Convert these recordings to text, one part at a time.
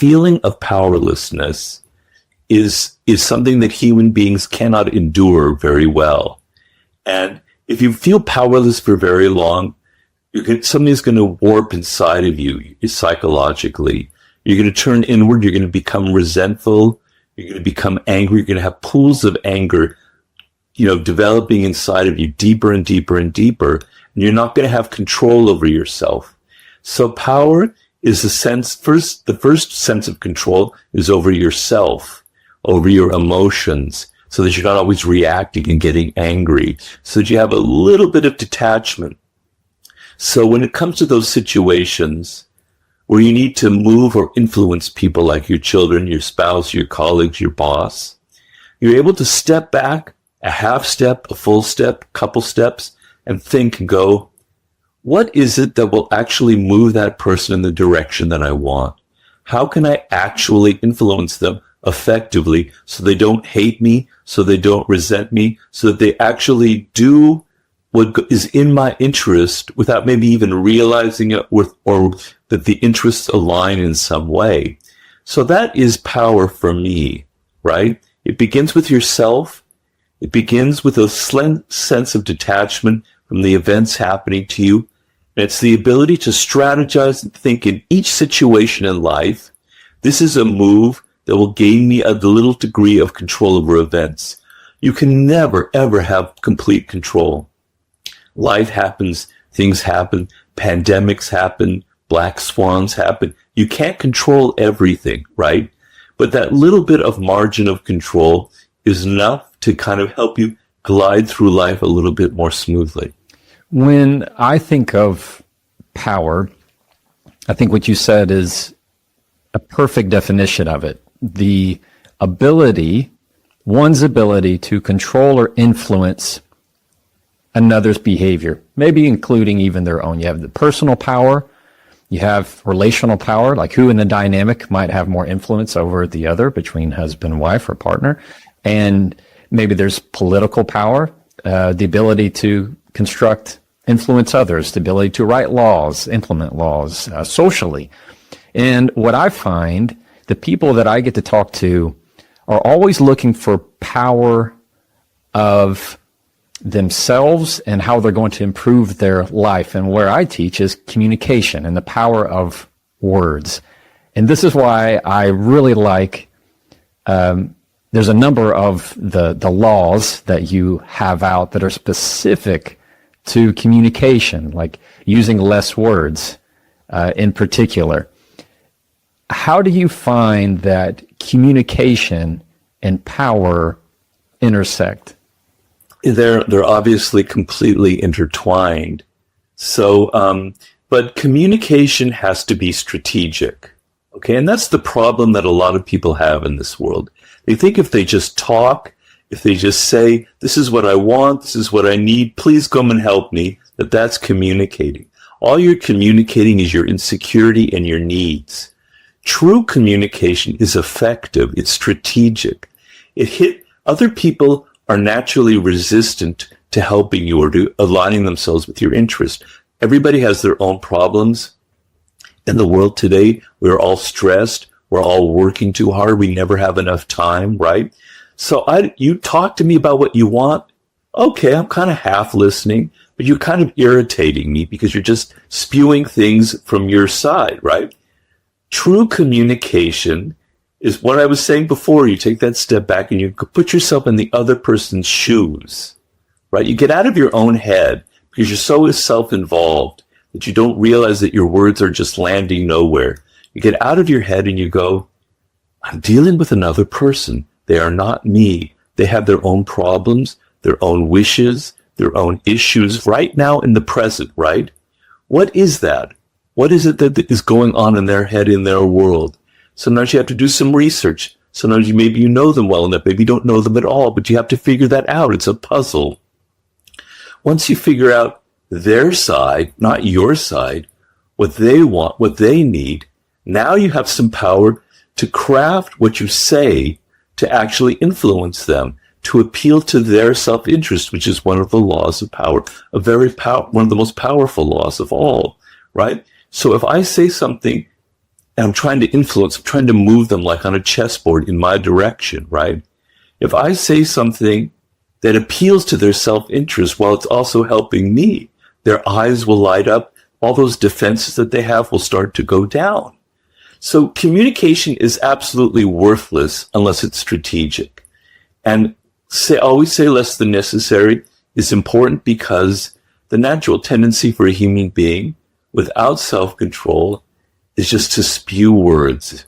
feeling of powerlessness is something that human beings cannot endure very well. And if you feel powerless for very long, something's going to warp inside of you psychologically. You're going to turn inward. You're going to become resentful. You're going to become angry. You're going to have pools of anger, developing inside of you deeper and deeper and deeper. And you're not going to have control over yourself. So power is the first sense of control is over yourself, over your emotions, so that you're not always reacting and getting angry, so that you have a little bit of detachment. So when it comes to those situations where you need to move or influence people like your children, your spouse, your colleagues, your boss, you're able to step back a half step, a full step, couple steps, and think and go, what is it that will actually move that person in the direction that I want? How can I actually influence them effectively so they don't hate me, so they don't resent me, so that they actually do what is in my interest without maybe even realizing it, or that the interests align in some way? So that is power for me, right? It begins with yourself. It begins with a sense of detachment from the events happening to you. And it's the ability to strategize and think in each situation in life. This is a move that will gain me a little degree of control over events. You can never, ever have complete control. Life happens, things happen, pandemics happen, black swans happen. You can't control everything, right? But that little bit of margin of control is enough to kind of help you glide through life a little bit more smoothly. When I think of power, I think what you said is a perfect definition of it. The ability, one's ability to control or influence another's behavior, maybe including even their own. You have the personal power, you have relational power, like who in the dynamic might have more influence over the other between husband and wife or partner. And maybe there's political power, the ability to influence others, the ability to write laws, implement laws socially. And what I find, the people that I get to talk to are always looking for power of themselves and how they're going to improve their life. And where I teach is communication and the power of words. And this is why I really like, there's a number of the laws that you have out that are specific to communication, like using less words in particular. How do you find that communication and power intersect? They're obviously completely intertwined. So, but communication has to be strategic. Okay. And that's the problem that a lot of people have in this world. They think if they just talk, if they just say, this is what I want, this is what I need, please come and help me, that's communicating. All you're communicating is your insecurity and your needs. True communication is effective. It's strategic. Other people are naturally resistant to helping you or to aligning themselves with your interest. Everybody has their own problems. In the world today, we're all stressed. We're all working too hard. We never have enough time, right? So you talk to me about what you want. Okay, I'm kind of half listening, but you're kind of irritating me because you're just spewing things from your side, right? True communication is what I was saying before. You take that step back and you put yourself in the other person's shoes, right? You get out of your own head because you're so self-involved that you don't realize that your words are just landing nowhere. You get out of your head and you go, I'm dealing with another person. They are not me. They have their own problems, their own wishes, their own issues right now in the present, right? What is that? What is it that is going on in their head, in their world? Sometimes you have to do some research. Sometimes maybe you know them well enough. Maybe you don't know them at all, but you have to figure that out. It's a puzzle. Once you figure out their side, not your side, what they want, what they need, now you have some power to craft what you say to actually influence them, to appeal to their self-interest, which is one of the laws of power, one of the most powerful laws of all, right? So if I say something and I'm trying to influence, I'm trying to move them like on a chessboard in my direction, right? If I say something that appeals to their self-interest while it's also helping me, their eyes will light up. All those defenses that they have will start to go down. So communication is absolutely worthless unless it's strategic. And always say less than necessary is important because the natural tendency for a human being without self-control is just to spew words,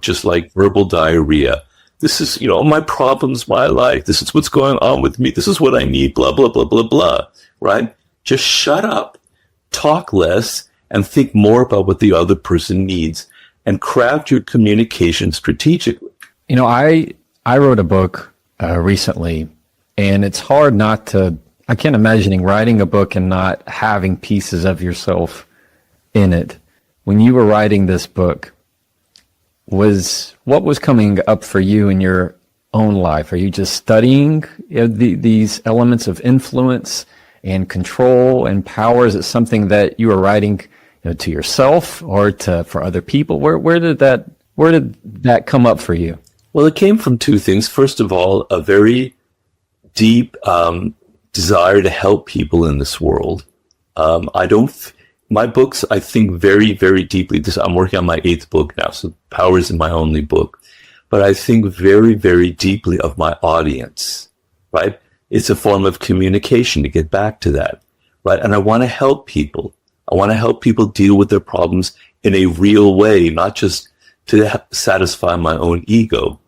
just like verbal diarrhea. This is, my problems, my life. This is what's going on with me. This is what I need, blah, blah, blah, blah, blah, right? Just shut up, talk less, and think more about what the other person needs and craft your communication strategically. I wrote a book recently, and it's hard not to, I can't imagine writing a book and not having pieces of yourself in it. When you were writing this book, what was coming up for you in your own life? Are you just studying these elements of influence and control and power? Is it something that you were writing to yourself or for other people? Where did that come up for you? Well, it came from two things. First of all, a very deep desire to help people in this world. My books, I think very, very deeply. I'm working on my 8th book now, so Power isn't my only book. But I think very, very deeply of my audience, right? It's a form of communication, to get back to that, right? And I want to help people. I want to help people deal with their problems in a real way, not just to satisfy my own ego.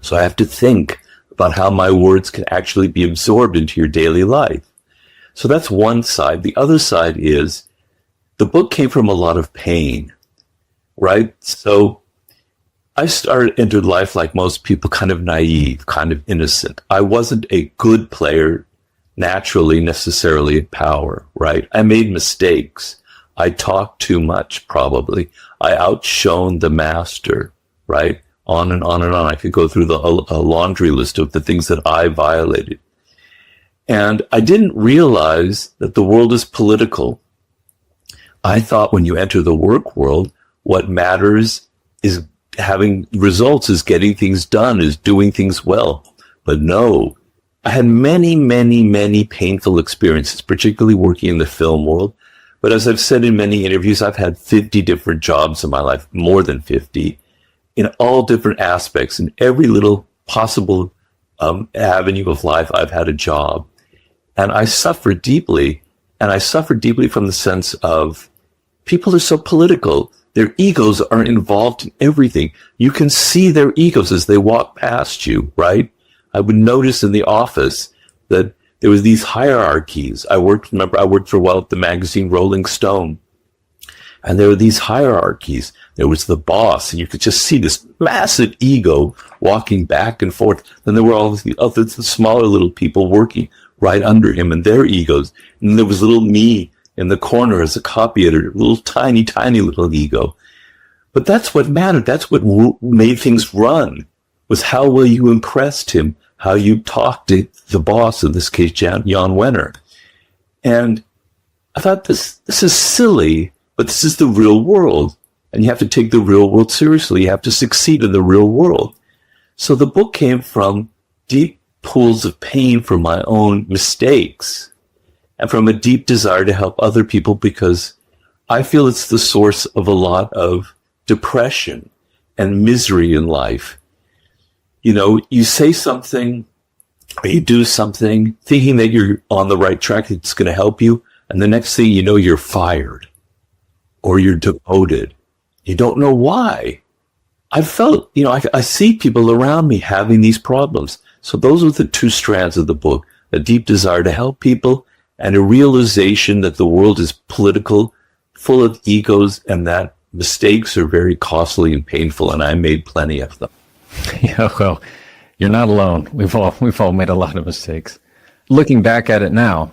So I have to think about how my words can actually be absorbed into your daily life. So that's one side. The other side is the book came from a lot of pain, right? So I entered life like most people, kind of naive, kind of innocent. I wasn't a good player naturally, necessarily at Power, right? I made mistakes. I talked too much, probably. I outshone the master, right? On and on and on. I could go through a laundry list of the things that I violated. And I didn't realize that the world is political. I thought when you enter the work world, what matters is having results, is getting things done, is doing things well. But no, I had many, many, many painful experiences, particularly working in the film world. But as I've said in many interviews, I've had 50 different jobs in my life, more than 50, in all different aspects. In every little possible avenue of life, I've had a job. And I suffered deeply. And I suffered deeply from the sense of people are so political. Their egos are involved in everything. You can see their egos as they walk past you, right? I would notice in the office that there was these hierarchies. I worked for a while at the magazine Rolling Stone. And there were these hierarchies. There was the boss, and you could just see this massive ego walking back and forth. Then there were all the smaller little people working right under him and their egos. And there was little me in the corner as a copy editor, little tiny, tiny little ego. But that's what mattered. That's what made things run, was how well you impressed him, how you talked to the boss, in this case, Jan Wenner. And I thought, this is silly, but this is the real world. And you have to take the real world seriously. You have to succeed in the real world. So the book came from deep pools of pain for my own mistakes and from a deep desire to help other people, because I feel it's the source of a lot of depression and misery in life. You say something or you do something thinking that you're on the right track, it's going to help you. And the next thing you know, you're fired or you're demoted. You don't know why. I felt, I see people around me having these problems. So those are the two strands of the book, a deep desire to help people and a realization that the world is political, full of egos, and that mistakes are very costly and painful, and I made plenty of them. Yeah, well, you're not alone. We've all made a lot of mistakes. Looking back at it now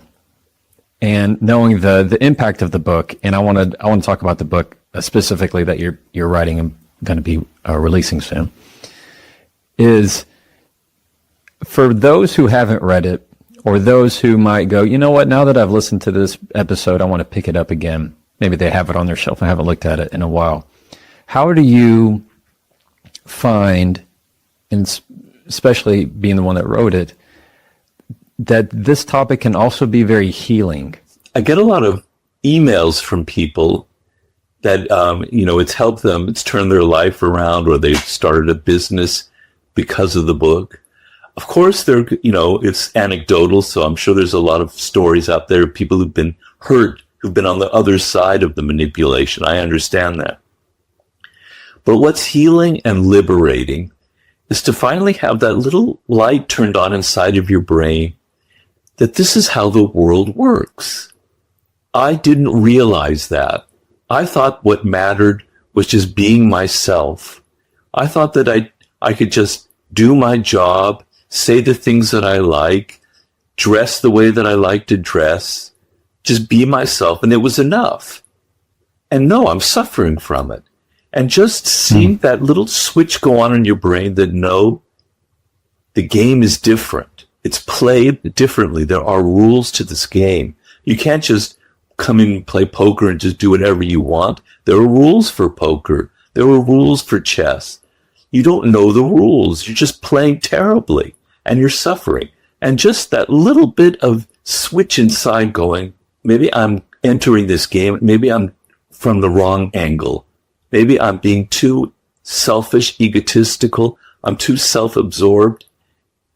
and knowing the impact of the book, and I want to talk about the book specifically that you're writing and going to be releasing soon, is for those who haven't read it, or those who might go, you know what, now that I've listened to this episode, I want to pick it up again. Maybe they have it on their shelf. I haven't looked at it in a while. How do you find, and especially being the one that wrote it, that this topic can also be very healing? I get a lot of emails from people that, it's helped them, it's turned their life around, or they've started a business because of the book. Of course, it's anecdotal, so I'm sure there's a lot of stories out there of people who've been hurt, who've been on the other side of the manipulation. I understand that. But what's healing and liberating is to finally have that little light turned on inside of your brain that this is how the world works. I didn't realize that. I thought what mattered was just being myself. I thought that I could just do my job, say the things that I like, dress the way that I like to dress, just be myself, and it was enough. And no, I'm suffering from it. And just seeing that little switch go on in your brain that no, the game is different. It's played differently. There are rules to this game. You can't just come in and play poker and just do whatever you want. There are rules for poker. There are rules for chess. You don't know the rules. You're just playing terribly and you're suffering. And just that little bit of switch inside going, maybe I'm entering this game. Maybe I'm from the wrong angle. Maybe I'm being too selfish, egotistical. I'm too self-absorbed.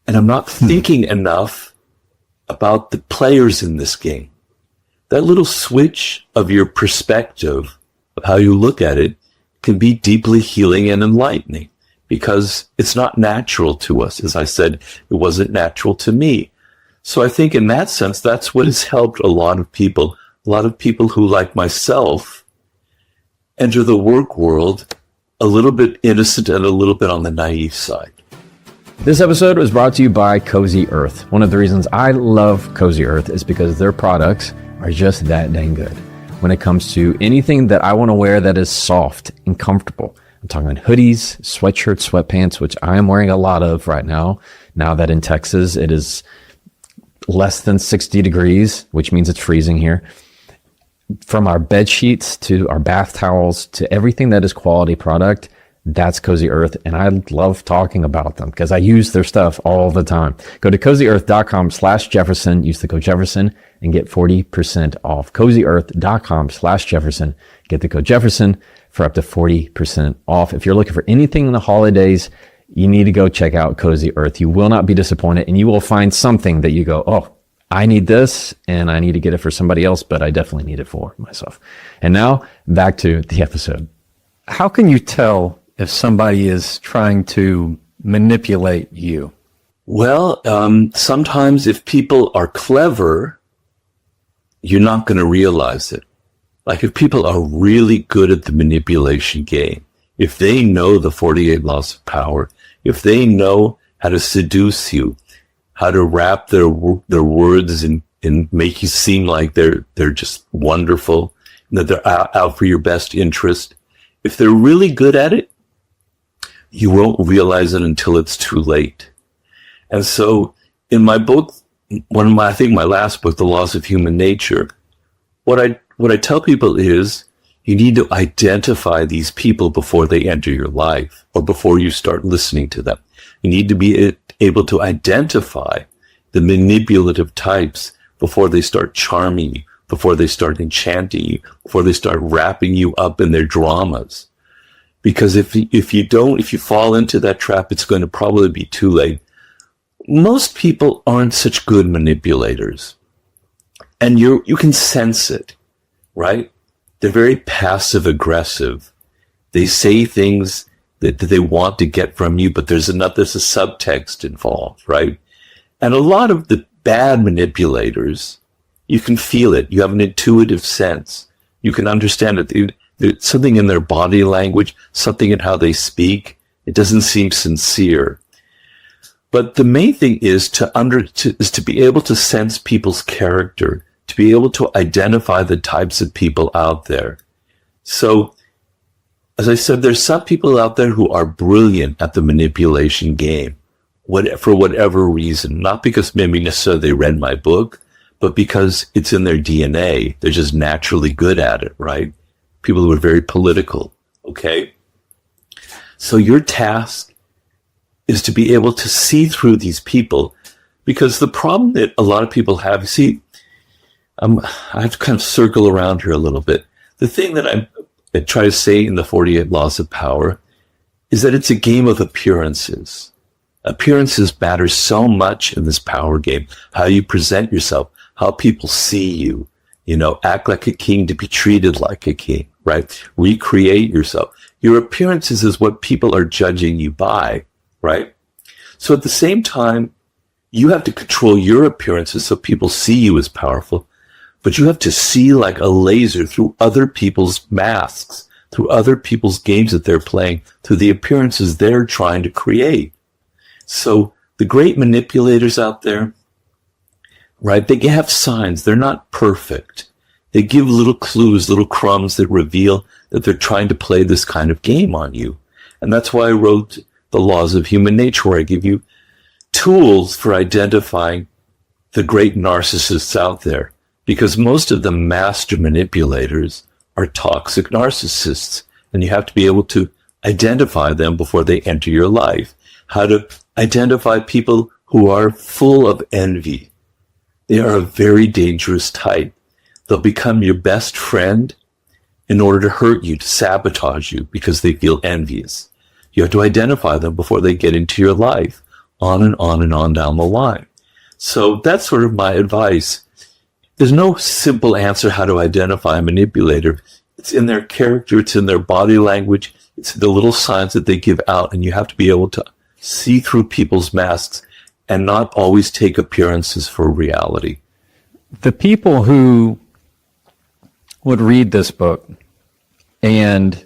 And I'm not thinking enough about the players in this game. That little switch of your perspective of how you look at it can be deeply healing and enlightening because it's not natural to us. As I said, it wasn't natural to me. So I think in that sense, that's what has helped a lot of people who, like myself, enter the work world a little bit innocent and a little bit on the naive side. This episode was brought to you by Cozy Earth. One of the reasons I love Cozy Earth is because their products are just that dang good. When it comes to anything that I want to wear that is soft and comfortable, I'm talking hoodies, sweatshirts, sweatpants, which I am wearing a lot of right now that in Texas it is less than 60 degrees, which means it's freezing here. From our bed sheets to our bath towels to everything that is quality product, that's Cozy Earth, and I love talking about them because I use their stuff all the time. Go to cozyearth.com/Jefferson, use the code Jefferson, and get 40% off. cozyearth.com/Jefferson, get the code Jefferson for up to 40% off. If you're looking for anything in the holidays, you need to go check out Cozy Earth. You will not be disappointed, and you will find something that you go, oh, I need this, and I need to get it for somebody else, but I definitely need it for myself. And now, back to the episode. How can you tell if somebody is trying to manipulate you? Well, sometimes if people are clever, you're not going to realize it. Like if people are really good at the manipulation game, if they know the 48 laws of power, if they know how to seduce you, how to wrap their words and make you seem like they're just wonderful, and that they're out for your best interest, if they're really good at it, you won't realize it until it's too late. And so in my book, I think my last book, The Laws of Human Nature, what I tell people is you need to identify these people before they enter your life or before you start listening to them. You need to be able to identify the manipulative types before they start charming you, before they start enchanting you, before they start wrapping you up in their dramas. Because if you fall into that trap, it's going to probably be too late. Most people aren't such good manipulators. And you can sense it, right? They're very passive aggressive. They say things that they want to get from you, but there's a subtext involved, right? And a lot of the bad manipulators, you can feel it. You have an intuitive sense. You can understand it. There's something in their body language, something in how they speak. It doesn't seem sincere. But the main thing is to be able to sense people's character, to be able to identify the types of people out there. So, as I said, there's some people out there who are brilliant at the manipulation game, for whatever reason. Not because maybe necessarily they read my book, but because it's in their DNA. They're just naturally good at it, right? People who are very political, okay? So your task is to be able to see through these people, because the problem that a lot of people have, you see, I have to kind of circle around here a little bit. The thing that I try to say in the 48 Laws of Power is that it's a game of appearances. Appearances matter so much in this power game. How you present yourself, how people see you, act like a king to be treated like a king, right? Recreate yourself. Your appearances is what people are judging you by, right? So at the same time, you have to control your appearances so people see you as powerful, but you have to see like a laser through other people's masks, through other people's games that they're playing, through the appearances they're trying to create. So the great manipulators out there, right, they have signs. They're not perfect. They give little clues, little crumbs that reveal that they're trying to play this kind of game on you. And that's why I wrote The Laws of Human Nature, where I give you tools for identifying the great narcissists out there. Because most of the master manipulators are toxic narcissists. And you have to be able to identify them before they enter your life. How to identify people who are full of envy. They are a very dangerous type. They'll become your best friend in order to hurt you, to sabotage you, because they feel envious. You have to identify them before they get into your life, on and on and on down the line. So that's sort of my advice. There's no simple answer how to identify a manipulator. It's in their character, it's in their body language, it's the little signs that they give out, and you have to be able to see through people's masks and not always take appearances for reality. The people who would read this book and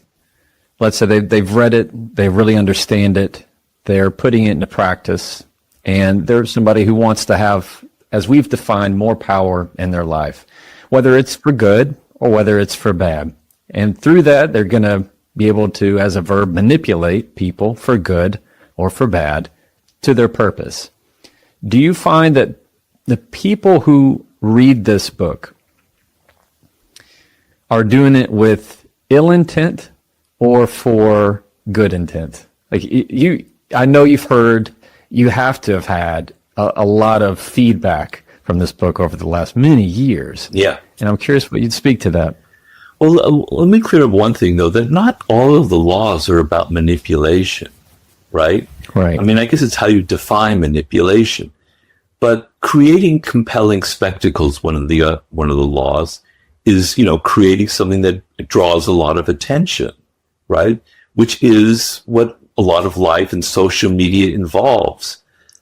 let's say they've read it, they really understand it, they're putting it into practice, and there's somebody who wants to have, as we've defined, more power in their life, whether it's for good or whether it's for bad. And through that, they're going to be able to, as a verb, manipulate people for good or for bad to their purpose. Do you find that the people who read this book are doing it with ill intent or for good intent? Like I know you have to have had a lot of feedback from this book over the last many years. Yeah. And I'm curious what you'd speak to that. Well, let me clear up one thing, though, that not all of the laws are about manipulation, right? Right. I mean, I guess it's how you define manipulation. But creating compelling spectacles, one of the laws, is, creating something that draws a lot of attention, right? Which is what a lot of life and social media involves.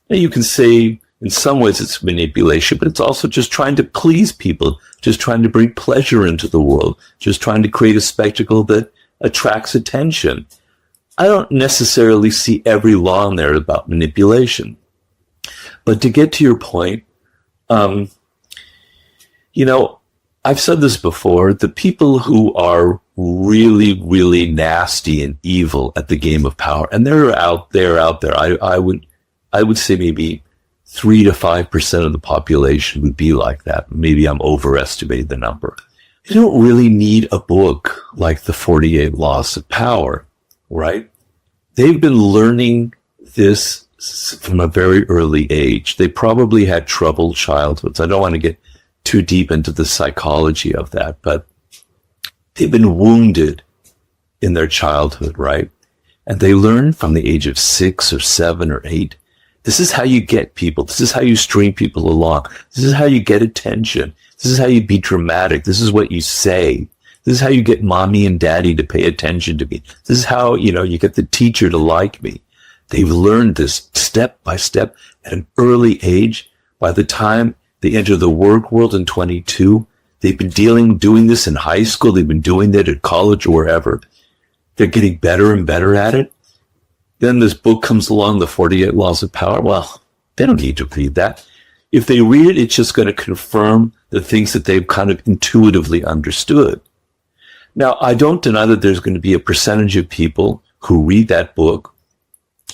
Now, you can say in some ways it's manipulation, but it's also just trying to please people, just trying to bring pleasure into the world, just trying to create a spectacle that attracts attention. I don't necessarily see every law in there about manipulation. But to get to your point, I've said this before, the people who are really, really nasty and evil at the game of power, and they're out there. I would say maybe 3 to 5% of the population would be like that. Maybe I'm overestimating the number. They don't really need a book like the 48 Laws of Power, right? They've been learning this from a very early age. They probably had troubled childhoods. I don't want to get too deep into the psychology of that, but they've been wounded in their childhood, right? And they learn from the age of 6 or 7 or 8. This is how you get people. This is how you string people along. This is how you get attention. This is how you be dramatic. This is what you say. This is how you get mommy and daddy to pay attention to me. This is how, you get the teacher to like me. They've learned this step by step at an early age. By the time they enter the work world in 22, they've been doing this in high school. They've been doing that at college or wherever. They're getting better and better at it. Then this book comes along, the 48 Laws of Power. Well, they don't need to read that. If they read it, it's just going to confirm the things that they've kind of intuitively understood. Now, I don't deny that there's going to be a percentage of people who read that book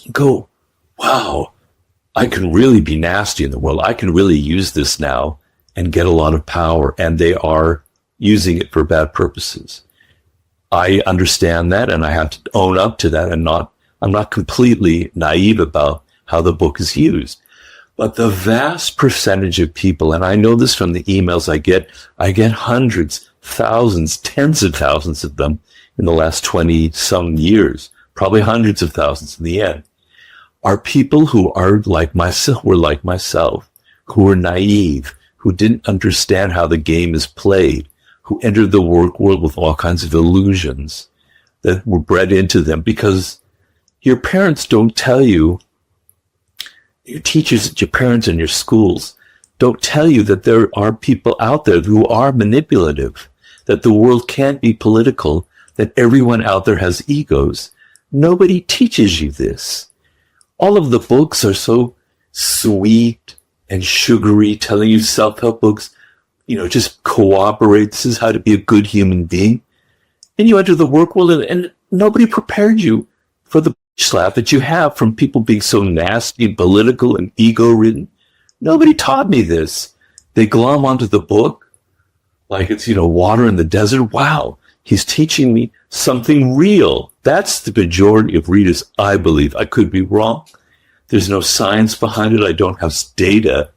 and go, wow, I can really be nasty in the world. I can really use this now and get a lot of power. And they are using it for bad purposes. I understand that, and I have to own up to that and not I'm not completely naive about how the book is used. But the vast percentage of people, and I know this from the emails I get hundreds, thousands, tens of thousands of them in the last 20 some years, probably hundreds of thousands in the end, are people who are like myself, who are naive, who didn't understand how the game is played, who entered the work world with all kinds of illusions that were bred into them because your parents don't tell you, your teachers, your parents, and your schools don't tell you that there are people out there who are manipulative, that the world can't be political, that everyone out there has egos. Nobody teaches you this. All of the books are so sweet and sugary, telling you self-help books, just cooperate. This is how to be a good human being. And you enter the work world and nobody prepared you for the slap that you have from people being so nasty and political and ego-ridden. Nobody taught me this. They glom onto the book like it's, water in the desert. Wow, he's teaching me something real. That's the majority of readers, I believe. I could be wrong. There's no science behind it. I don't have data.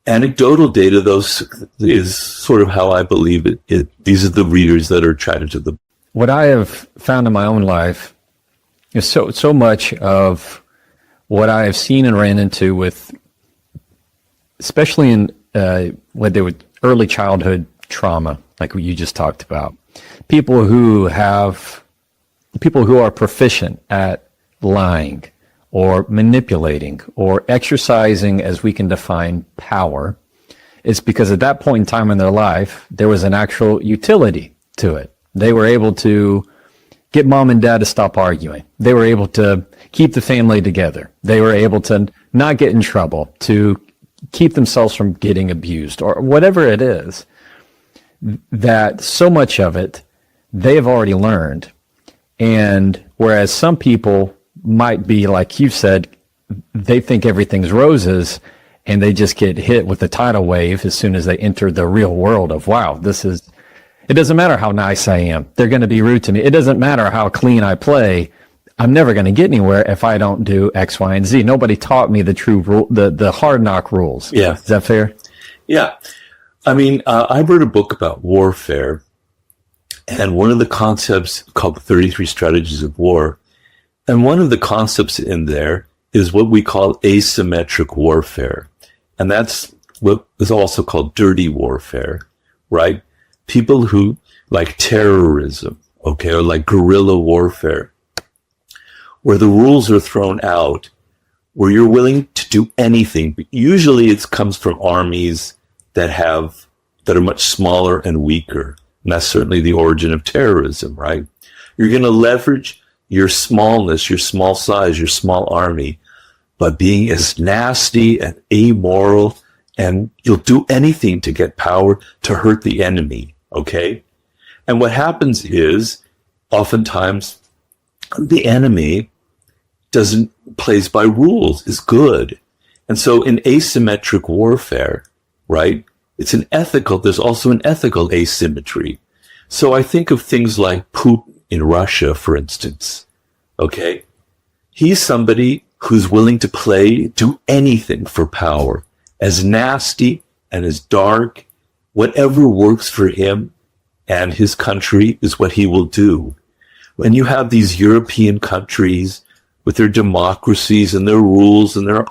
Anecdotal data, though, is sort of how I believe it. These are the readers that are attracted to the book. What I have found in my own life is so much of what I have seen and ran into with, especially in what they would early childhood trauma, like what you just talked about. People who are proficient at lying or manipulating or exercising, as we can define, power. It's because at that point in time in their life, there was an actual utility to it. They were able to get mom and dad to stop arguing. They were able to keep the family together. They were able to not get in trouble, to keep themselves from getting abused or whatever it is. That so much of it they have already learned. And whereas some people might be, like you said, they think everything's roses and they just get hit with the tidal wave as soon as they enter the real world of, wow, it doesn't matter how nice I am. They're going to be rude to me. It doesn't matter how clean I play. I'm never going to get anywhere if I don't do X, Y, and Z. Nobody taught me the true rule, the hard knock rules. Yeah. Is that fair? Yeah. I mean, I wrote a book about warfare, and one of the concepts called the 33 Strategies of War, and one of the concepts in there is what we call asymmetric warfare. And that's what is also called dirty warfare, right? People who like terrorism, okay, or like guerrilla warfare, where the rules are thrown out, where you're willing to do anything. But usually it comes from armies that are much smaller and weaker. And that's certainly the origin of terrorism, right? You're going to leverage your smallness, your small size, your small army, by being as nasty and amoral, and you'll do anything to get power to hurt the enemy, okay? And what happens is, oftentimes, the enemy plays by rules, is good. And so in asymmetric warfare, right, there's also an ethical asymmetry. So I think of things like Putin in Russia, for instance, okay? He's somebody who's willing to do anything for power, as nasty and as dark, whatever works for him and his country is what he will do. When you have these European countries with their democracies and their rules and their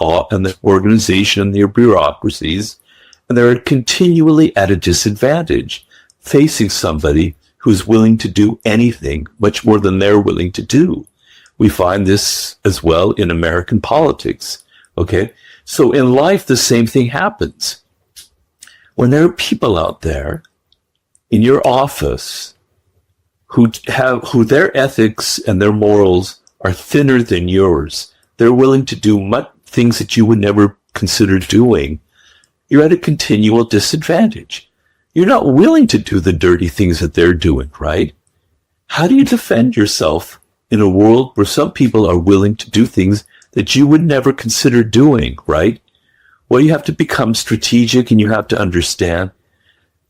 organization and their bureaucracies, and they're continually at a disadvantage, facing somebody who's willing to do anything, much more than they're willing to do. We find this as well in American politics, okay? So in life, the same thing happens. When there are people out there in your office who their ethics and their morals are thinner than yours, they're willing to do things that you would never consider doing, you're at a continual disadvantage. You're not willing to do the dirty things that they're doing, right? How do you defend yourself in a world where some people are willing to do things that you would never consider doing, right? Well, you have to become strategic, and you have to understand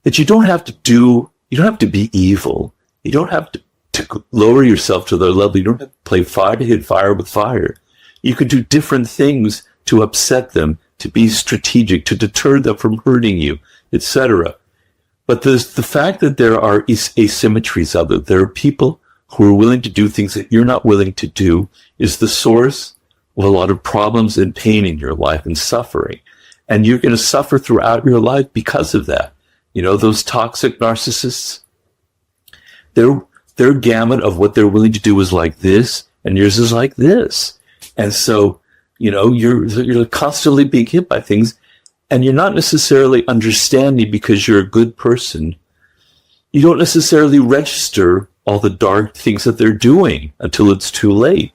that you don't have to be evil. You don't have to lower yourself to their level. You don't have to play fire to hit fire with fire. You could do different things to upset them, to be strategic, to deter them from hurting you, etc. But there's the fact that there are asymmetries of it. There are people who are willing to do things that you're not willing to do is the source of a lot of problems and pain in your life and suffering. And you're going to suffer throughout your life because of that. You know, those toxic narcissists, their gamut of what they're willing to do is like this, and yours is like this. And so, you know, you're constantly being hit by things, and you're not necessarily understanding because you're a good person. You don't necessarily register all the dark things that they're doing until it's too late.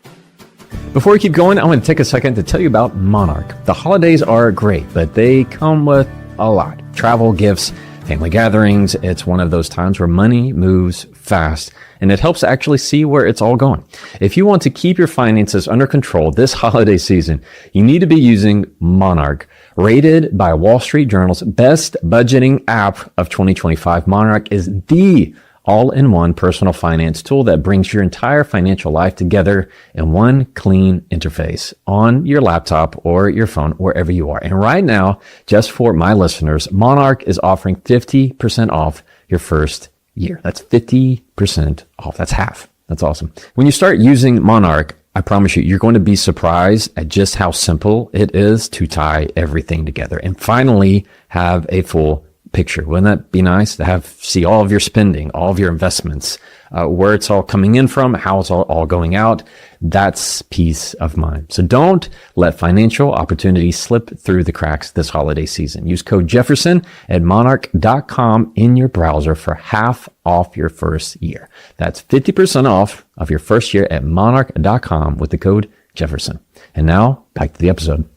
Before we keep going, I want to take a second to tell you about Monarch. The holidays are great, but they come with a lot. Travel, gifts, family gatherings. It's one of those times where money moves fast, and it helps to actually see where it's all going. If you want to keep your finances under control this holiday season, you need to be using Monarch. Rated by Wall Street Journal's best budgeting app of 2025, Monarch is the all-in-one personal finance tool that brings your entire financial life together in one clean interface on your laptop or your phone, wherever you are. And right now, just for my listeners, Monarch is offering 50% off your first year. That's 50% off. That's half. That's awesome. When you start using Monarch, I promise you, you're going to be surprised at just how simple it is to tie everything together and finally have a full picture. Wouldn't that be nice to see all of your spending, all of your investments, where it's all coming in from, how it's all going out? That's peace of mind. So don't let financial opportunities slip through the cracks this holiday season. Use code Jefferson at monarch.com in your browser for half off your first year. That's 50% off of your first year at monarch.com with the code Jefferson. And now back to the episode.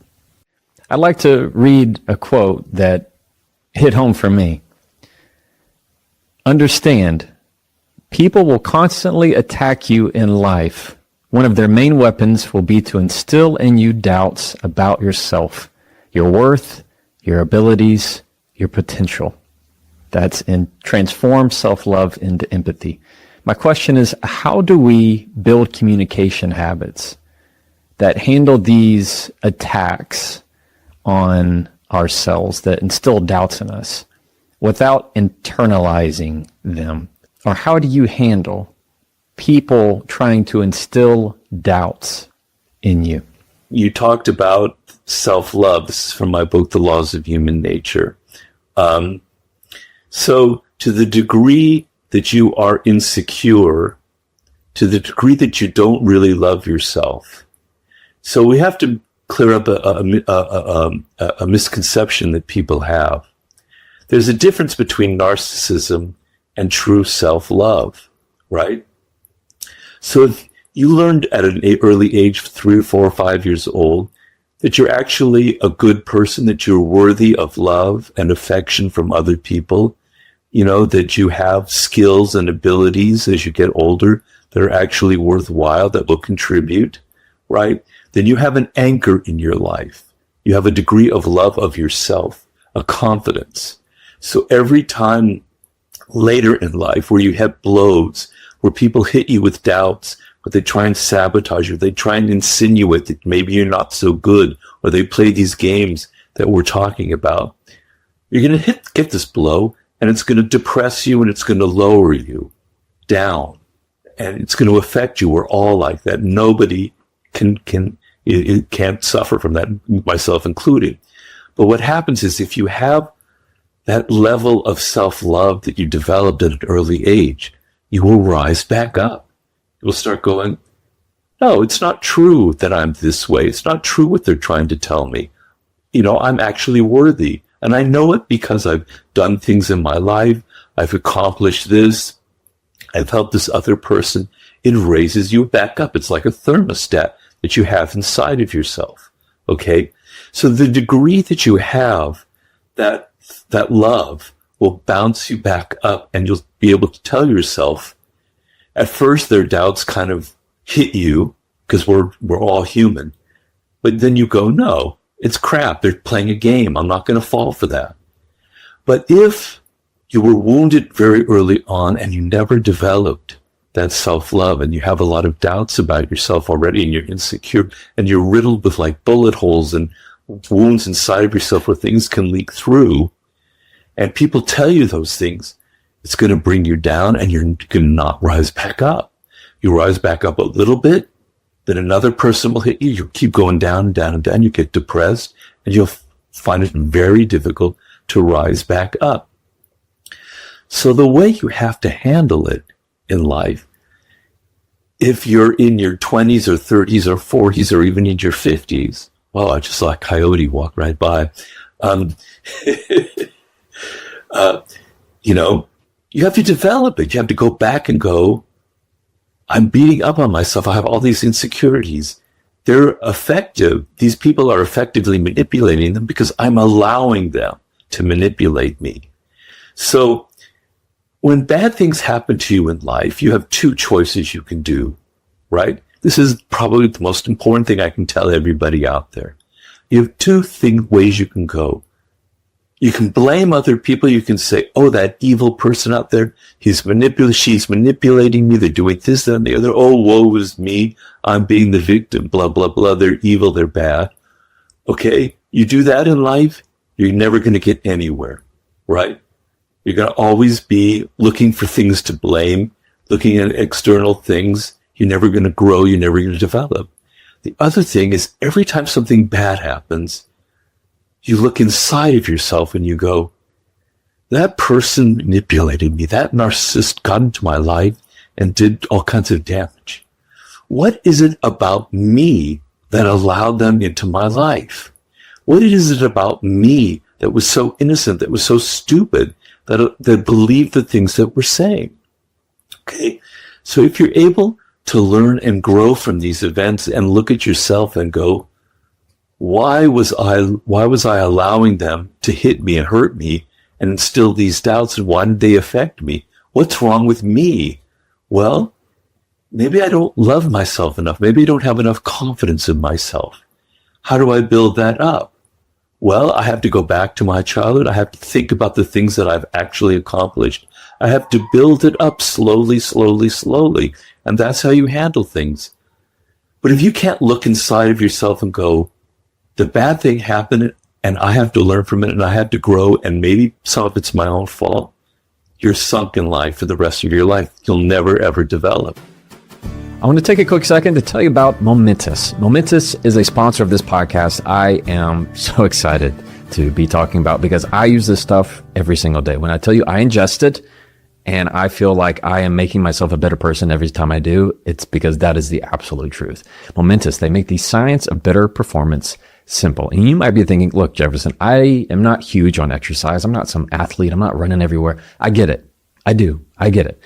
I'd like to read a quote that hit home for me. Understand, people will constantly attack you in life. One of their main weapons will be to instill in you doubts about yourself, your worth, your abilities, your potential. That's in Transform Self-Love into Empathy. My question is, how do we build communication habits that handle these attacks on ourselves that instill doubts in us without internalizing them? Or how do you handle people trying to instill doubts in you? You talked about self-love. This is from my book, The Laws of Human Nature. So to the degree that you are insecure, to the degree that you don't really love yourself. So we have to clear up a misconception that people have. There's a difference between narcissism and true self-love, right? So if you learned at an early age, 3 or 4 or 5 years old, that you're actually a good person, that you're worthy of love and affection from other people, you know, that you have skills and abilities as you get older that are actually worthwhile, that will contribute, right? Then you have an anchor in your life. You have a degree of love of yourself, a confidence. So every time later in life where you have blows, where people hit you with doubts, or they try and sabotage you, they try and insinuate that maybe you're not so good, or they play these games that we're talking about, you're going to get this blow, and it's going to depress you, and it's going to lower you down, and it's going to affect you. We're all like that. Nobody can't suffer from that, myself included. But what happens is if you have that level of self-love that you developed at an early age, you will rise back up. You will start going, no, it's not true that I'm this way. It's not true what they're trying to tell me. You know, I'm actually worthy. And I know it because I've done things in my life. I've accomplished this. I've helped this other person. It raises you back up. It's like a thermostat that you have inside of yourself. Okay? So the degree that you have that love will bounce you back up, and you'll be able to tell yourself, at first their doubts kind of hit you because we're all human. But then you go, no, it's crap. They're playing a game. I'm not going to fall for that. But if you were wounded very early on and you never developed that self-love, and you have a lot of doubts about yourself already, and you're insecure, and you're riddled with like bullet holes and wounds inside of yourself where things can leak through, and people tell you those things, it's going to bring you down, and you're going to not rise back up. You rise back up a little bit, then another person will hit you. You keep going down and down and down. You get depressed, and you'll find it very difficult to rise back up. So the way you have to handle it in life, if you're in your 20s or 30s or 40s or even in your 50s, well, I just saw a coyote walk right by. You have to develop it. You have to go back and go, I'm beating up on myself. I have all these insecurities. They're effective. These people are effectively manipulating them because I'm allowing them to manipulate me. So when bad things happen to you in life, you have two choices you can do, right? This is probably the most important thing I can tell everybody out there. You have two ways you can go. You can blame other people. You can say, oh, that evil person out there, she's manipulating me. They're doing this, that, and the other. Oh, woe is me. I'm being the victim. Blah, blah, blah. They're evil. They're bad. Okay. You do that in life, you're never going to get anywhere, right? You're going to always be looking for things to blame, looking at external things. You're never going to grow. You're never going to develop. The other thing is every time something bad happens, you look inside of yourself and you go, that person manipulated me. That narcissist got into my life and did all kinds of damage. What is it about me that allowed them into my life? What is it about me that was so innocent, that was so stupid, that believed the things that we're saying? Okay. So if you're able to learn and grow from these events and look at yourself and go, why was I allowing them to hit me and hurt me and instill these doubts, and why did they affect me? What's wrong with me? Well, maybe I don't love myself enough. Maybe I don't have enough confidence in myself. How do I build that up? Well, I have to go back to my childhood. I have to think about the things that I've actually accomplished. I have to build it up slowly, slowly, slowly. And that's how you handle things. But if you can't look inside of yourself and go, the bad thing happened and I have to learn from it and I had to grow, and maybe some of it's my own fault, you're sunk in life for the rest of your life. You'll never, ever develop. I want to take a quick second to tell you about Momentous. Momentous is a sponsor of this podcast. I am so excited to be talking about, because I use this stuff every single day. When I tell you I ingest it and I feel like I am making myself a better person every time I do, it's because that is the absolute truth. Momentous, they make the science of better performance simple. And you might be thinking, look, Jefferson, I am not huge on exercise. I'm not some athlete. I'm not running everywhere. I get it. I do. I get it.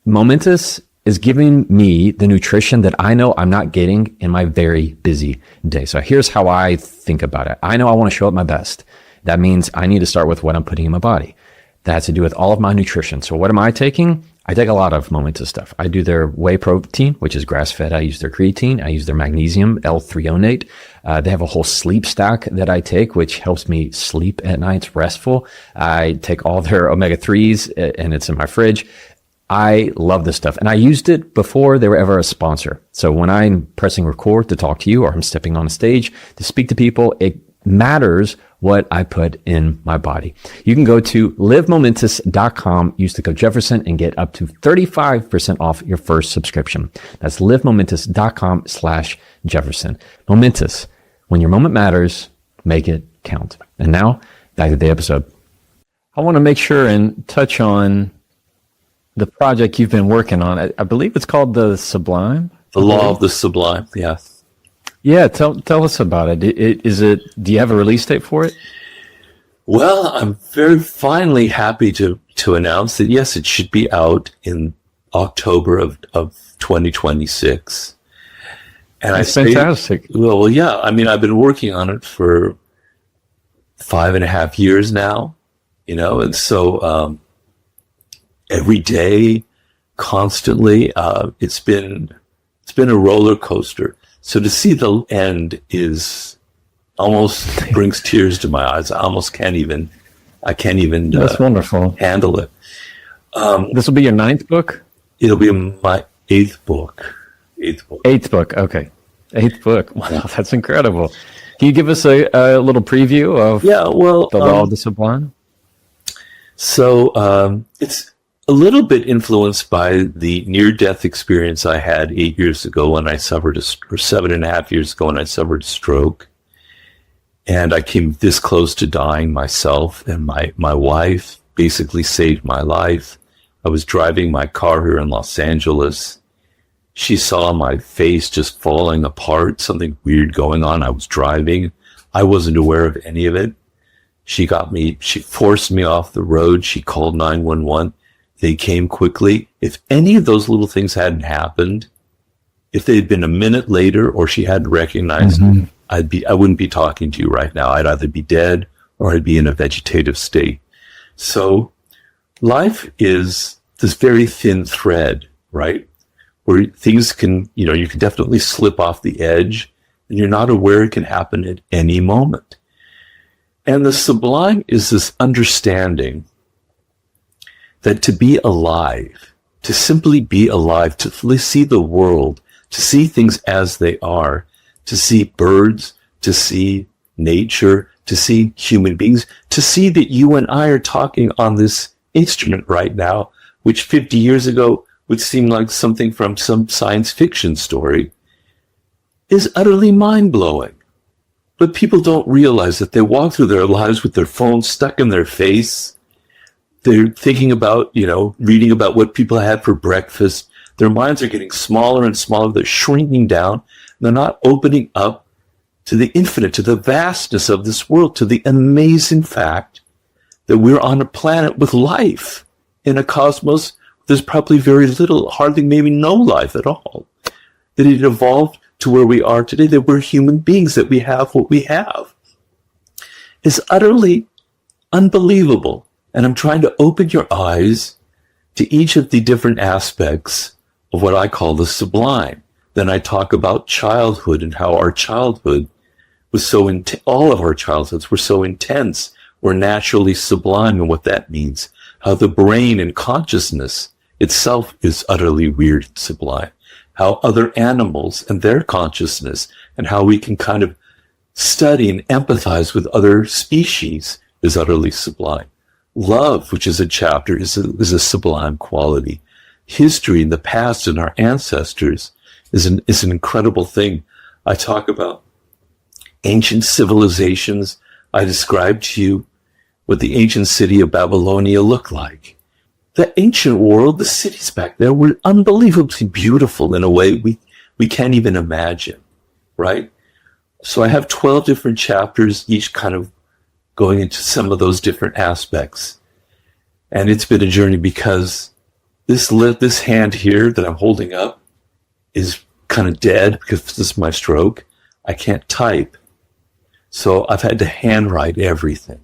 Momentous is giving me the nutrition that I know I'm not getting in my very busy day. So here's how I think about it. I know I want to show up my best. That means I need to start with what I'm putting in my body. That has to do with all of my nutrition. So what am I taking? I take a lot of Momentous stuff. I do their whey protein, which is grass-fed. I use their creatine. I use their magnesium, L-threonate. They have a whole sleep stack that I take, which helps me sleep at night. It's restful. I take all their omega-3s, and it's in my fridge. I love this stuff. And I used it before they were ever a sponsor. So when I'm pressing record to talk to you, or I'm stepping on a stage to speak to people, it matters what I put in my body. You can go to livemomentous.com, use the code Jefferson, and get up to 35% off your first subscription. That's livemomentous.com/Jefferson. Momentous. When your moment matters, make it count. And now, back to the episode. I want to make sure and touch on the project you've been working on. I believe it's called The Sublime. The Law of the Sublime, yeah. Yeah, tell us about it. Do you have a release date for it? Well, I'm very finally happy to announce that, yes, it should be out in October of 2026. And That's fantastic. Well, yeah. I mean, I've been working on it for 5.5 years now, and so every day, constantly, it's been a roller coaster. So to see the end is almost brings tears to my eyes. I can't even That's wonderful. handle it. This will be your 9th book? It'll be my eighth book. Eighth book. Eighth book. Okay. Eighth book. Wow, that's incredible. Can you give us a little preview of the Law of the Sublime? So it's a little bit influenced by the near-death experience I had 8 years ago when I suffered or 7.5 years ago when I suffered a stroke. And I came this close to dying myself, and my wife basically saved my life. I was driving my car here in Los Angeles. She saw my face just falling apart, something weird going on. I was driving. I wasn't aware of any of it. She forced me off the road. She called 911. They came quickly. If any of those little things hadn't happened, if they'd been a minute later or she hadn't recognized me, I wouldn't be talking to you right now. I'd either be dead or I'd be in a vegetative state. So life is this very thin thread, right? Where things can, you can definitely slip off the edge and you're not aware it can happen at any moment. And the sublime is this understanding that to be alive, to simply be alive, to see the world, to see things as they are, to see birds, to see nature, to see human beings, to see that you and I are talking on this instrument right now, which 50 years ago would seem like something from some science fiction story, is utterly mind-blowing. But people don't realize that they walk through their lives with their phones stuck in their face. They're thinking about, reading about what people had for breakfast. Their minds are getting smaller and smaller. They're shrinking down. They're not opening up to the infinite, to the vastness of this world, to the amazing fact that we're on a planet with life in a cosmos. There's probably very little, hardly maybe no life at all. That it evolved to where we are today, that we're human beings, that we have what we have, is utterly unbelievable. And I'm trying to open your eyes to each of the different aspects of what I call the sublime. Then I talk about childhood and how our childhood was so all of our childhoods were so intense, were naturally sublime, and what that means. How the brain and consciousness itself is utterly weird and sublime. How other animals and their consciousness and how we can kind of study and empathize with other species is utterly sublime. Love, which is a chapter, is a sublime quality. History in the past and our ancestors is an incredible thing. I talk about ancient civilizations. I described to you what the ancient city of Babylonia looked like. The ancient world, the cities back there were unbelievably beautiful in a way we can't even imagine, right? So I have 12 different chapters, each kind of going into some of those different aspects. And it's been a journey because this hand here that I'm holding up is kind of dead because this is my stroke. I can't type. So I've had to handwrite everything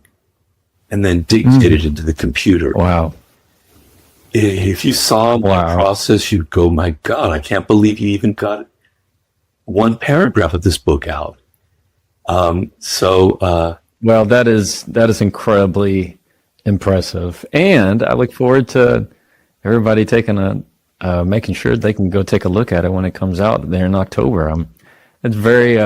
and then dictate it into the computer. Wow. If you saw my process, you'd go, my God, I can't believe you even got one paragraph of this book out. Well, that is incredibly impressive. And I look forward to everybody making sure they can go take a look at it when it comes out there in October. It's very,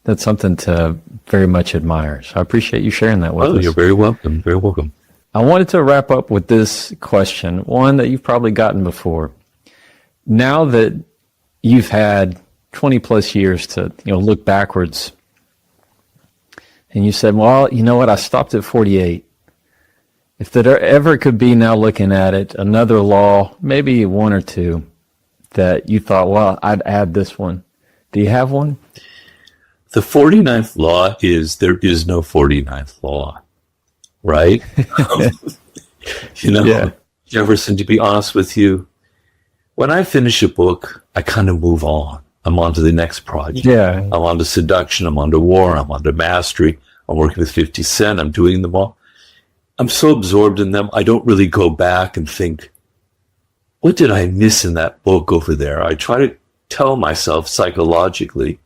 that's something to very much admire. So I appreciate you sharing that with us. You're very welcome. Very welcome. I wanted to wrap up with this question, one that you've probably gotten before. Now that you've had 20 plus years to, look backwards, and you said, well, you know what, I stopped at 48. If there ever could be, now looking at it, another law, maybe one or two, that you thought, well, I'd add this one. Do you have one? The 49th law is there is no 49th law, right? Jefferson, to be honest with you, when I finish a book, I kind of move on. I'm on to the next project. Yeah. I'm on to seduction. I'm on to war. I'm on to mastery. I'm working with 50 Cent. I'm doing them all. I'm so absorbed in them, I don't really go back and think, what did I miss in that book over there? I try to tell myself psychologically,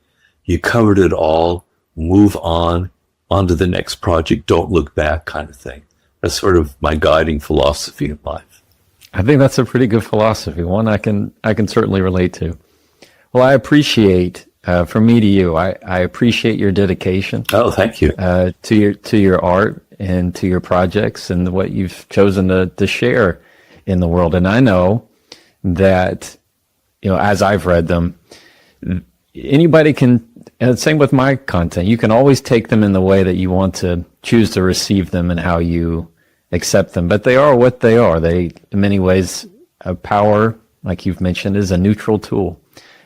you covered it all, move on to the next project, don't look back kind of thing. That's sort of my guiding philosophy in life. I think that's a pretty good philosophy. One I can certainly relate to. Well, I appreciate from me to you. I appreciate your dedication Oh, thank you. to your art and to your projects and what you've chosen to share in the world. And I know that, as I've read them, anybody can, and same with my content, you can always take them in the way that you want to choose to receive them and how you accept them. But they are what they are. They, in many ways, power, like you've mentioned, is a neutral tool.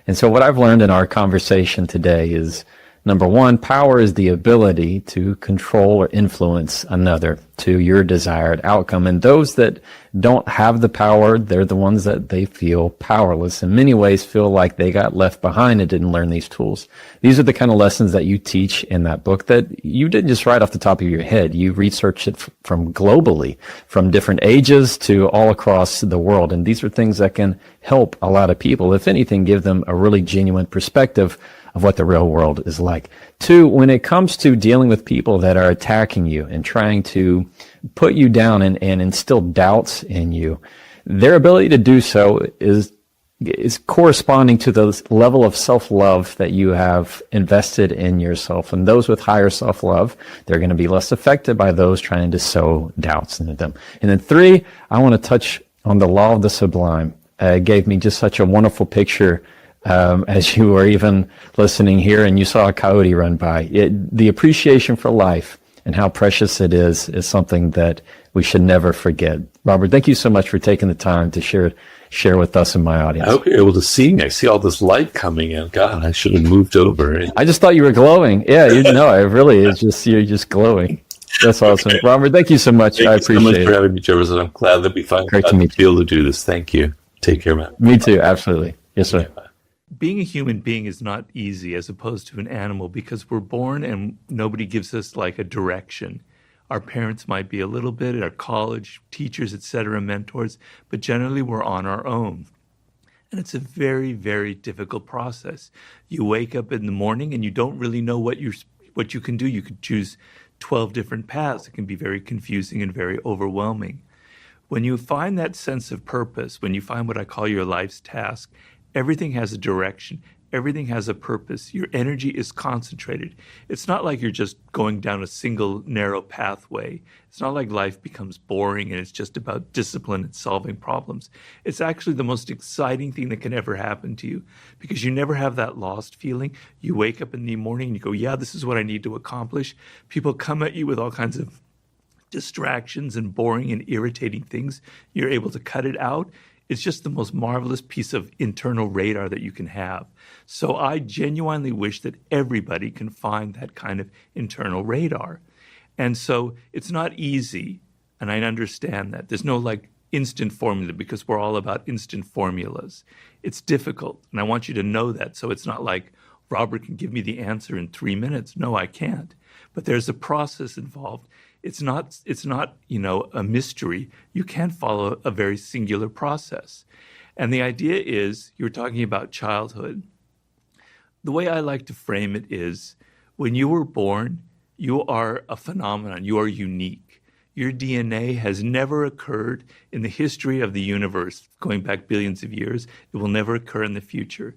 And so what I've learned in our conversation today is, number one, power is the ability to control or influence another to your desired outcome. And those that don't have the power, they're the ones that they feel powerless. In many ways, feel like they got left behind and didn't learn these tools. These are the kind of lessons that you teach in that book that you didn't just write off the top of your head. You researched it from globally, from different ages to all across the world. And these are things that can help a lot of people, if anything, give them a really genuine perspective of what the real world is like. Two, when it comes to dealing with people that are attacking you and trying to put you down and instill doubts in you, their ability to do so is corresponding to the level of self-love that you have invested in yourself. And those with higher self-love, they're going to be less affected by those trying to sow doubts into them. And then three, I want to touch on the law of the sublime. It gave me just such a wonderful picture as you were even listening here and you saw a coyote run by. The appreciation for life and how precious it is something that we should never forget. Robert, thank you so much for taking the time to share with us and my audience. I hope you're able to see me. I see all this light coming in. God, I should have moved over. I just thought you were glowing. Yeah, it really is just, you're just glowing. That's awesome. Robert, thank you so much. I appreciate it. Thank you so much for having me, Jefferson. I'm glad that we finally got to be able to do this. Thank you. Take care, man. Me too. Absolutely. Yes, sir. Being a human being is not easy as opposed to an animal because we're born and nobody gives us like a direction. Our parents might be a little bit, at our college, teachers, etc., mentors, but generally we're on our own. And it's a very, very difficult process. You wake up in the morning and you don't really know what you can do. You could choose 12 different paths. It can be very confusing and very overwhelming. When you find that sense of purpose, when you find what I call your life's task, everything has a direction. Everything has a purpose. Your energy is concentrated. It's not like you're just going down a single narrow pathway. It's not like life becomes boring and it's just about discipline and solving problems. It's actually the most exciting thing that can ever happen to you because you never have that lost feeling. You wake up in the morning and you go, yeah, this is what I need to accomplish. People come at you with all kinds of distractions and boring and irritating things. You're able to cut it out. It's just the most marvelous piece of internal radar that you can have. So I genuinely wish that everybody can find that kind of internal radar. And so it's not easy, and I understand that. There's no like instant formula because we're all about instant formulas. It's difficult, and I want you to know that. So it's not like Robert can give me the answer in 3 minutes. No, I can't. But there's a process involved. It's not, a mystery. You can follow a very singular process. And the idea is, you're talking about childhood. The way I like to frame it is, when you were born, you are a phenomenon. You are unique. Your DNA has never occurred in the history of the universe, going back billions of years. It will never occur in the future.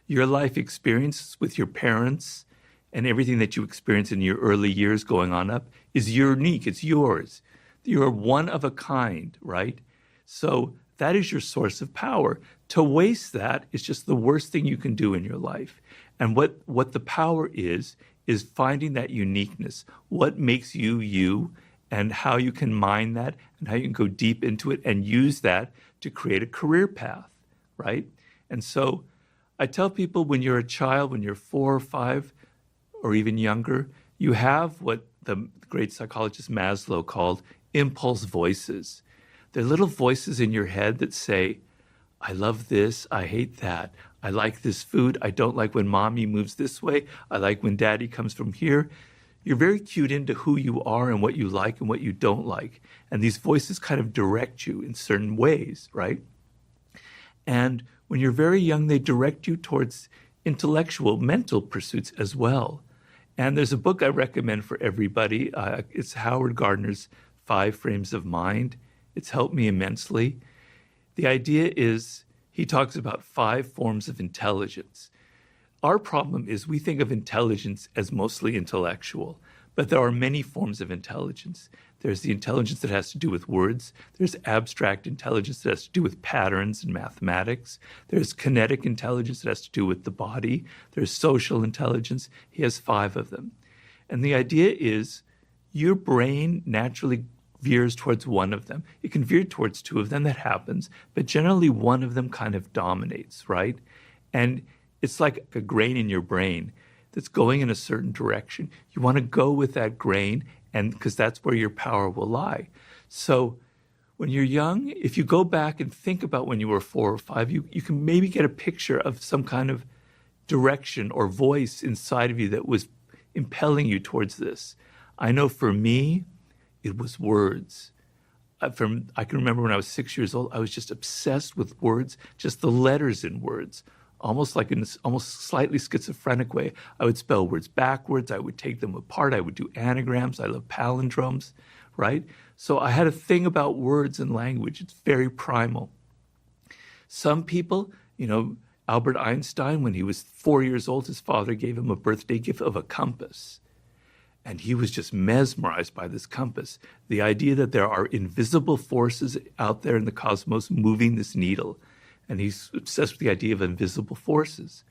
Your life experience with your parents and everything that you experience in your early years going on up is unique. It's yours. You're one of a kind, right? So that is your source of power. To waste that is just the worst thing you can do in your life. And what the power is finding that uniqueness. What makes you you, and how you can mine that, and how you can go deep into it and use that to create a career path, right? And so I tell people, when you're a child, when you're 4 or 5, or even younger, you have what the great psychologist Maslow called impulse voices. They're little voices in your head that say, I love this, I hate that. I like this food, I don't like when mommy moves this way, I like when daddy comes from here. You're very cued into who you are and what you like and what you don't like. And these voices kind of direct you in certain ways, right? And when you're very young, they direct you towards intellectual, mental pursuits as well. And there's a book I recommend for everybody. It's Howard Gardner's 5 Frames of Mind. It's helped me immensely. The idea is he talks about 5 forms of intelligence. Our problem is we think of intelligence as mostly intellectual, but there are many forms of intelligence. There's the intelligence that has to do with words. There's abstract intelligence that has to do with patterns and mathematics. There's kinetic intelligence that has to do with the body. There's social intelligence. He has 5 of them. And the idea is your brain naturally veers towards one of them. It can veer towards 2 of them, that happens, but generally one of them kind of dominates, right? And it's like a grain in your brain that's going in a certain direction. You want to go with that grain, and because that's where your power will lie. So when you're young, if you go back and think about when you were 4 or 5, you can maybe get a picture of some kind of direction or voice inside of you that was impelling you towards this. I know for me, it was words. I can remember when I was 6 years old, I was just obsessed with words, just the letters in words. Almost like in this almost slightly schizophrenic way. I would spell words backwards. I would take them apart. I would do anagrams. I love palindromes, right? So I had a thing about words and language. It's very primal. Some people, Albert Einstein, when he was 4 years old, his father gave him a birthday gift of a compass. And he was just mesmerized by this compass. The idea that there are invisible forces out there in the cosmos moving this needle. And he's obsessed with the idea of invisible forces.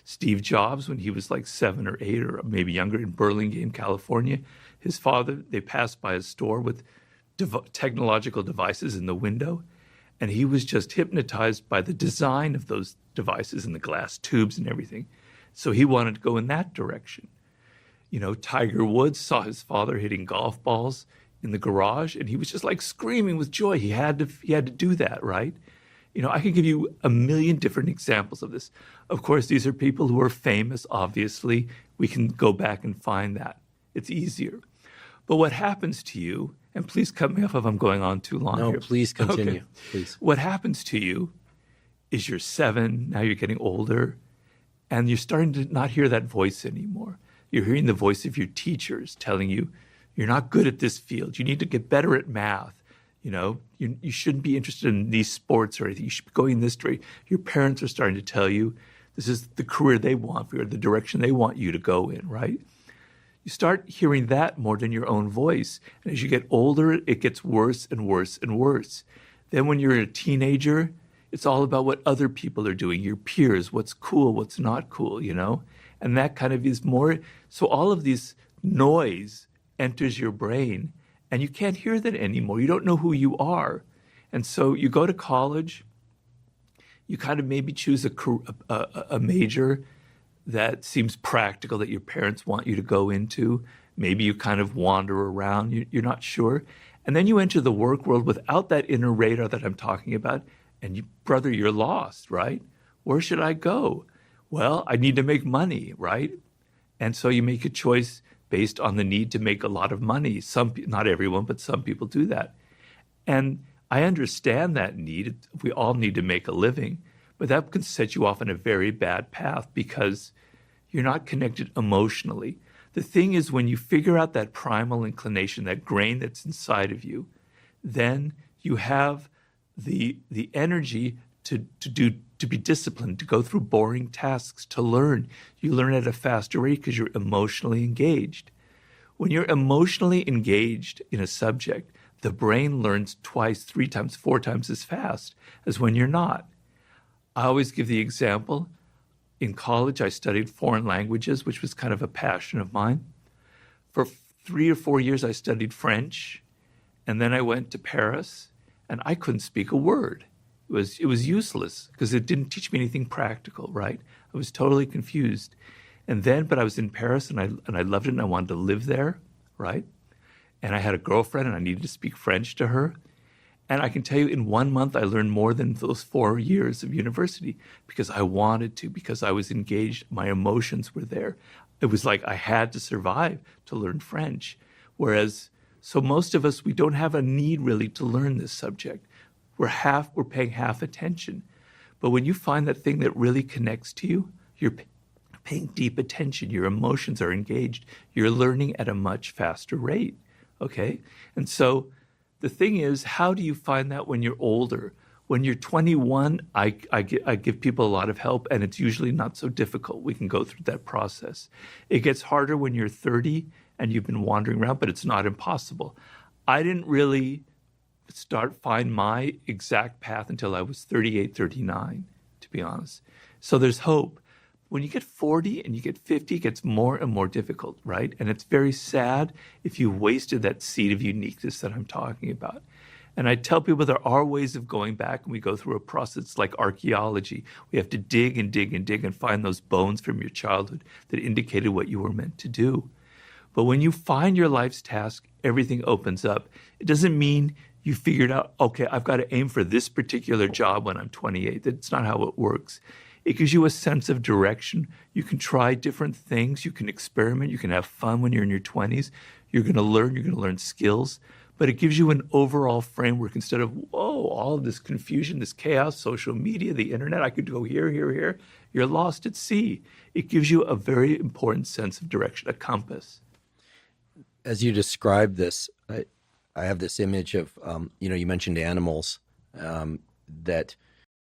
Steve Jobs, when he was like 7 or 8 or maybe younger in Burlingame, California, his father, they passed by a store with technological devices in the window. And he was just hypnotized by the design of those devices and the glass tubes and everything. So he wanted to go in that direction. Tiger Woods saw his father hitting golf balls in the garage, and he was just like screaming with joy. He had to do that, right? I could give you a million different examples of this. Of course, these are people who are famous, obviously. We can go back and find that. It's easier. But what happens to you, and please cut me off if I'm going on too long here. No, please continue. Okay. Please. What happens to you is you're 7, now you're getting older, and you're starting to not hear that voice anymore. You're hearing the voice of your teachers telling you, you're not good at this field. You need to get better at math. You shouldn't be interested in these sports or anything. You should be going this way. Your parents are starting to tell you this is the career they want for you, or the direction they want you to go in, right? You start hearing that more than your own voice. And as you get older, it gets worse and worse and worse. Then when you're a teenager, it's all about what other people are doing, your peers, what's cool, what's not cool, And that kind of is more. So all of this noise enters your brain, and you can't hear that anymore. You don't know who you are. And so you go to college, you kind of maybe choose a major that seems practical, that your parents want you to go into. Maybe you kind of wander around, you're not sure. And then you enter the work world without that inner radar that I'm talking about, and brother, you're lost, right? Where should I go? Well, I need to make money, right? And so you make a choice based on the need to make a lot of money. Not everyone, but some people do that. And I understand that need. We all need to make a living, but that can set you off on a very bad path because you're not connected emotionally. The thing is, when you figure out that primal inclination, that grain that's inside of you, then you have the energy to be disciplined, to go through boring tasks, to learn. You learn at a faster rate because you're emotionally engaged. When you're emotionally engaged in a subject, the brain learns 2, 3 times, 4 times as fast as when you're not. I always give the example. In college, I studied foreign languages, which was kind of a passion of mine. For 3 or 4 years, I studied French, and then I went to Paris, and I couldn't speak a word. It was useless because it didn't teach me anything practical, right? I was totally confused. But I was in Paris, and I loved it, and I wanted to live there, right? And I had a girlfriend, and I needed to speak French to her. And I can tell you, in 1 month, I learned more than those 4 years of university because I wanted to, because I was engaged. My emotions were there. It was like I had to survive to learn French. So most of us, we don't have a need really to learn this subject. We're paying half attention. But when you find that thing that really connects to you, you're paying deep attention. Your emotions are engaged. You're learning at a much faster rate, okay? And so the thing is, how do you find that when you're older? When you're 21, I give people a lot of help, and it's usually not so difficult. We can go through that process. It gets harder when you're 30 and you've been wandering around, but it's not impossible. I didn't really find my exact path until I was 38, 39, to be honest. So there's hope. When you get 40 and you get 50, it gets more and more difficult, right? And it's very sad if you wasted that seed of uniqueness that I'm talking about. And I tell people there are ways of going back, and we go through a process like archaeology. We have to dig and dig and dig and find those bones from your childhood that indicated what you were meant to do. But when you find your life's task, everything opens up. It doesn't mean you figured out, okay, I've got to aim for this particular job when I'm 28. That's not how it works. It gives you a sense of direction. You can try different things. You can experiment. You can have fun when you're in your 20s. You're going to learn skills. But it gives you an overall framework instead of, whoa, all of this confusion, this chaos, social media, the internet, I could go here, here, here. You're lost at sea. It gives you a very important sense of direction, a compass. As you describe this, I have this image of, you mentioned animals, that